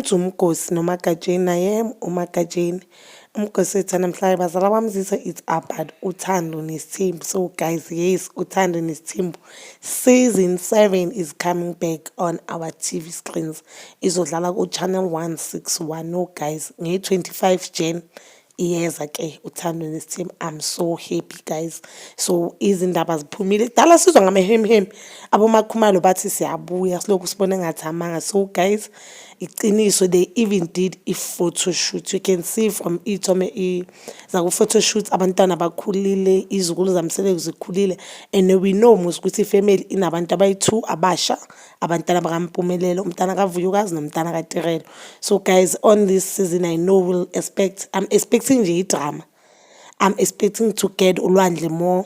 uthi umgosi nomagajeni naye umagajeni umgosi wethu namhlanje bazala bamzisa it's about Uthando Nes'Thembu. So guys, yes, Uthando Nes'Thembu season 7 is coming back on our TV screens. Izodlala ku channel 161. No guys, nge-25 Jan iyeza ke Uthando Nes'Thembu. I'm so happy guys. So izindaba ziphumile dala sizwa ngamehemhem abomakhumalo bathi siyabuya silokhu sibone ngathi amanga. So guys, iqiniso, they even did a photo shoot. You can see from ithome zaku photo shoot abantwana bakhulile, izikulu zamseleku zikhulile, and we know mos ukuthi family inabantu abayi2 abasha, abantwana bakampumelelo, umntana kaVuyukazi nomntana kaTerelo. So guys, on this season I'm expecting nje drama. I'm expecting to get ulwandle more,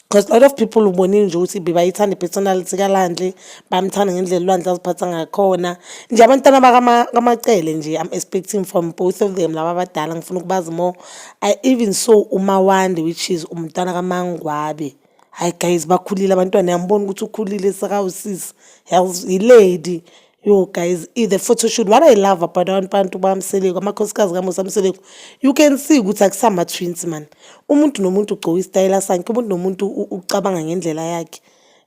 because a lot of people ubonile nje ukuthi bebayithanda personality kaLandle, bamthanda ngendlela uLandle aziphatha ngakhona nje abantwana bakamacele nje. I'm expecting from both of them laba abadala, ngifuna ukubazi more. I even saw uMawande, which is umntwana kaMangwabe. Hi guys, bakhulile abantwana, yambona ukuthi ukhulile sakawusisi, lady. Yo guys, the photo shoot, what I love about abantu bamseleku, amakhosikazi kaMusa Mseleku, you can see ukuthi akusama twins man. Umuntu nomuntu ugcoka istyle sakhe, umuntu nomuntu ucabanga ngendlela yakhe.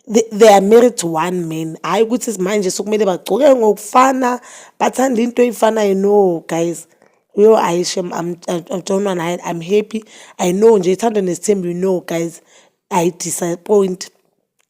They are married to one man. Hayi ukuthi manje sokumele bagcoke ngokufana, bathanda into eyifanayo. No guys. Yo, I'm happy. I know nje Uthando Nes'Thembu, you know guys, I disappoint.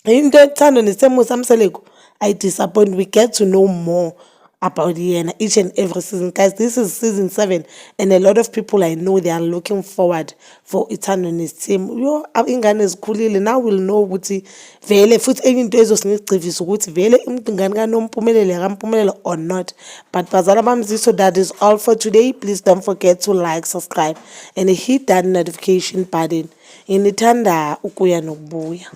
Into Uthando Nes'Thembu Musa Mseleku, I disappoint. We get to know more about Yena each and every season. Guys, this is season 7, and a lot of people I know, they are looking forward for Uthando Nes'Thembu. Yo, ingane zikhulile, now we'll know ukuthi vele futhi enye into ezosinicivisa ukuthi vele ingane kaNompumelelo kaMpumelelo or not. But bazala bamziso, that is all for today. Please don't forget to like, subscribe, and hit that notification button. Inithanda ukuya nokubuya.